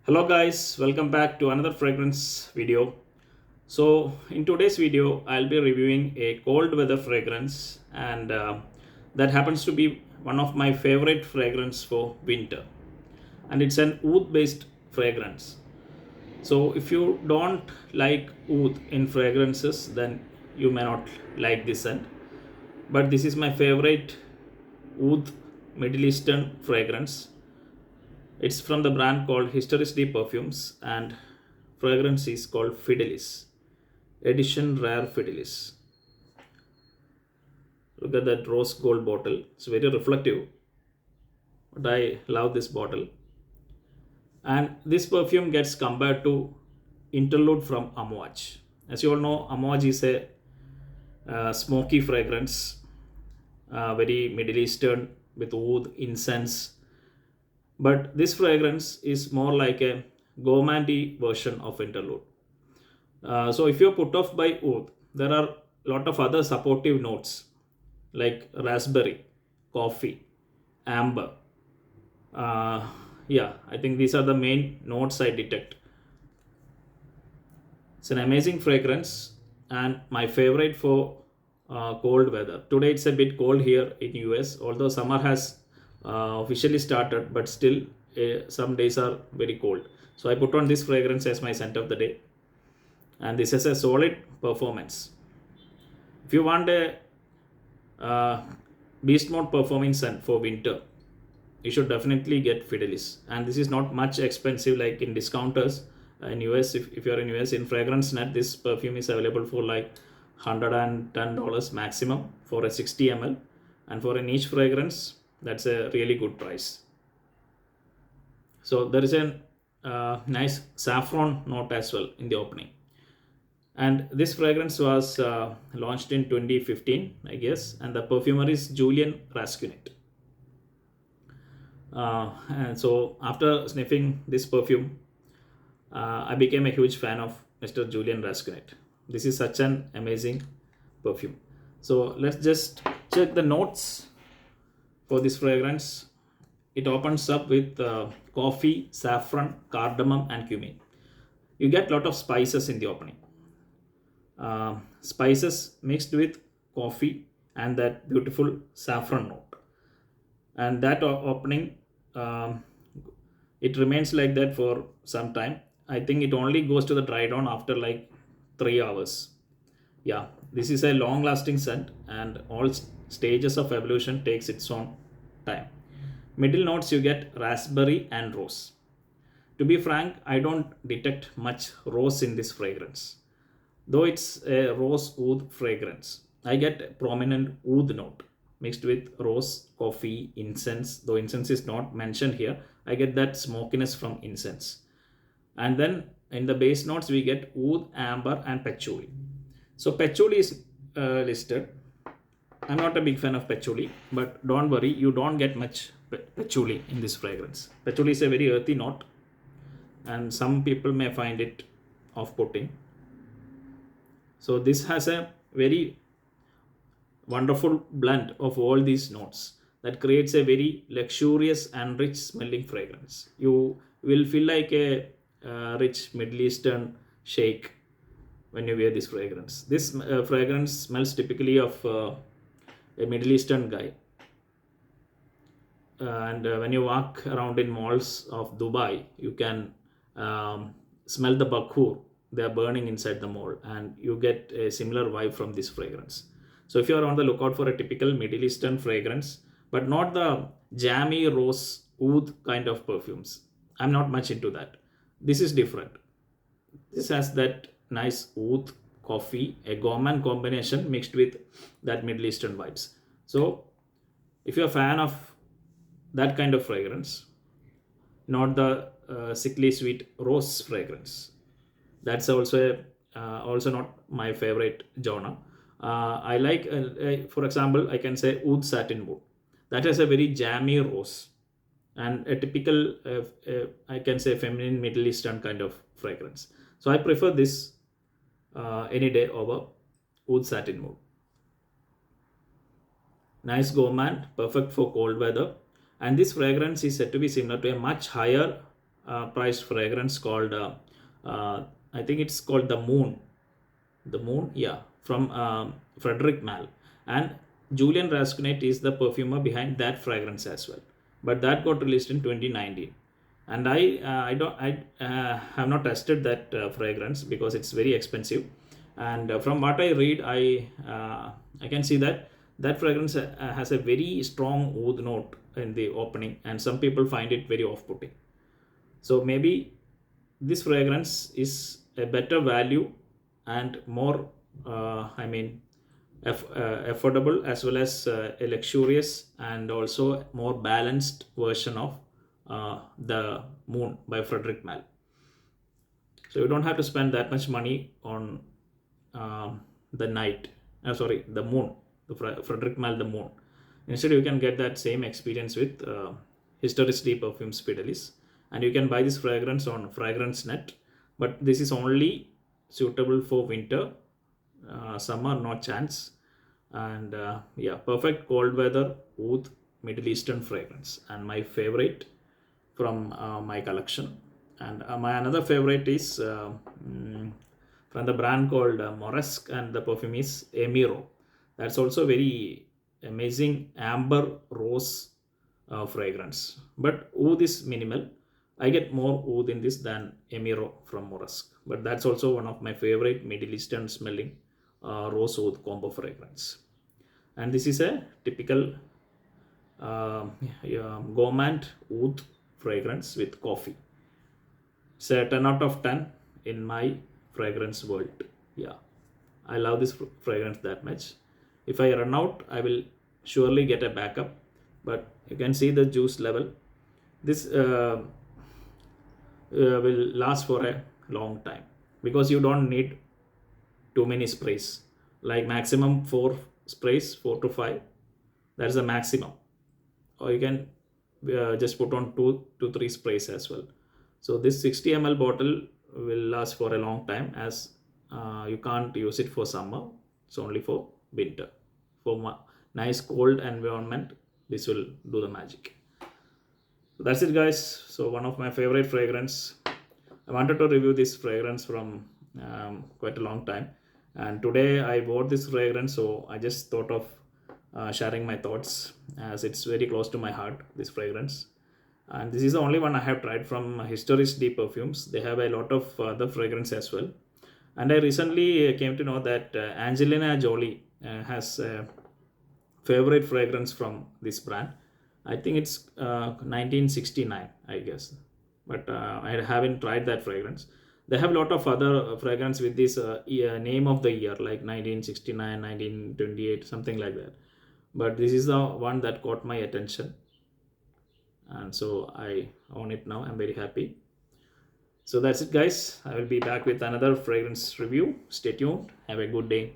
Hello guys, welcome back to another fragrance video. So in today's video, I'll be reviewing a cold weather fragrance and that happens to be one of my favorite fragrance for winter. And it's an oud based fragrance. So if you don't like oud in fragrances, then you may not like this scent. But this is my favorite oud Middle Eastern fragrance. It's from the brand called Histories De Parfums and fragrance is called Fidelis. Edition Rare Fidelis. Look at that rose gold bottle. It's very reflective. But I love this bottle. And this perfume gets compared to Interlude from Amouage. As you all know, Amouage is a smoky fragrance, very Middle Eastern with oud, incense. But this fragrance is more like a gourmandy version of Interlude. So if you're put off by oud, there are a lot of other supportive notes like raspberry, coffee, amber. Yeah, I think these are the main notes I detect. It's an amazing fragrance and my favorite for cold weather. Today it's a bit cold here in US, although summer has officially started, but still some days are very cold. So I put on this fragrance as my scent of the day, and this is a solid performance. If you want a beast mode performing scent for winter, you should definitely get Fidelis. And this is not much expensive like in discounters in US. If you're in US, in Fragrance Net, this perfume is available for like $110 maximum for a 60 ml, and for a niche fragrance, that's a really good price. So there is a nice saffron note as well in the opening. And this fragrance was launched in 2015, I guess, and the perfumer is Julian Raskunet. And so after sniffing this perfume, I became a huge fan of Mr. Julian Raskunet. This is such an amazing perfume. So let's just check the notes for this fragrance. It opens up with coffee, saffron, cardamom, and cumin. You get a lot of spices in the opening. Spices mixed with coffee and that beautiful saffron note. And that opening, it remains like that for some time. I think it only goes to the dry down after like 3 hours. Yeah, this is a long lasting scent and all stages of evolution takes its own time. Middle notes you get raspberry and rose. To be frank, I don't detect much rose in this fragrance. Though it's a rose oud fragrance, I get a prominent oud note mixed with rose, coffee, incense. Though incense is not mentioned here, I get that smokiness from incense. And then in the base notes, we get oud, amber, and patchouli. So patchouli is listed. I'm not a big fan of patchouli, but don't worry, you don't get much patchouli in this fragrance. Patchouli is a very earthy note, and some people may find it off-putting. So this has a very wonderful blend of all these notes that creates a very luxurious and rich smelling fragrance. You will feel like a rich Middle Eastern sheikh when you wear this fragrance. This fragrance smells typically of a Middle Eastern guy. And when you walk around in malls of Dubai, you can smell the bakhur. They are burning inside the mall, and you get a similar vibe from this fragrance. So if you are on the lookout for a typical Middle Eastern fragrance, but not the jammy rose oud kind of perfumes, I'm not much into that. This is different. This has that nice oud, coffee, a gourmand combination mixed with that Middle Eastern vibes. So if you're a fan of that kind of fragrance, not the sickly sweet rose fragrance, that's also not my favorite genre. I like, for example, I can say oud satin wood. That has a very jammy rose and a typical, I can say, feminine Middle Eastern kind of fragrance. So I prefer this any day over oud satin wood. Nice gourmand, perfect for cold weather. And this fragrance is said to be similar to a much higher priced fragrance called I think it's called the moon, yeah, from Frederick Mal. And Julian Raskunet is the perfumer behind that fragrance as well, but that got released in 2019. And I don't I have not tested that fragrance because it's very expensive. And from what I read, I can see that that fragrance has a very strong oud note in the opening, and some people find it very off-putting. So maybe this fragrance is a better value and more, I mean, affordable, as well as a luxurious and also more balanced version of the Moon by Frederick Mal. So you don't have to spend that much money on the night. Sorry, the Moon, the Frederick Mal, the Moon. Instead, you can get that same experience with Histories De Parfums Fidelis, and you can buy this fragrance on Fragrance Net. But this is only suitable for winter, summer, no chance. And yeah, perfect cold weather oud Middle Eastern fragrance, and my favorite from my collection. And my another favorite is from the brand called Moresque, and the perfume is Emiro. That's also very amazing amber rose fragrance. But oud is minimal. I get more oud in this than Emiro from Moresque. But that's also one of my favorite Middle Eastern smelling rose oud combo fragrance. And this is a typical yeah, gourmand oud fragrance with coffee. It's a 10 out of 10 in my fragrance world. Yeah, I love this fragrance that much. If I run out, I will surely get a backup. But you can see the juice level. This will last for a long time because you don't need too many sprays. Like maximum 4 sprays, 4 to 5. That's the maximum. Or you can just put on 2 to 3 sprays as well. So this 60 ml bottle will last for a long time, as you can't use it for summer. It's only for winter. For nice cold environment, this will do the magic. So that's it, guys. So one of my favorite fragrance. I wanted to review this fragrance from quite a long time, and today I bought this fragrance, so I just thought of sharing my thoughts, as it's very close to my heart, this fragrance. And this is the only one I have tried from Histories De Parfums. They have a lot of other fragrance as well. And I recently came to know that Angelina Jolie has a favorite fragrance from this brand. I think it's 1969, I guess, but I haven't tried that fragrance. They have a lot of other fragrance with this name of the year, like 1969, 1928, something like that. But this is the one that caught my attention, and so I own it now. I'm very happy. So that's it, guys. I will be back with another fragrance review. Stay tuned. Have a good day.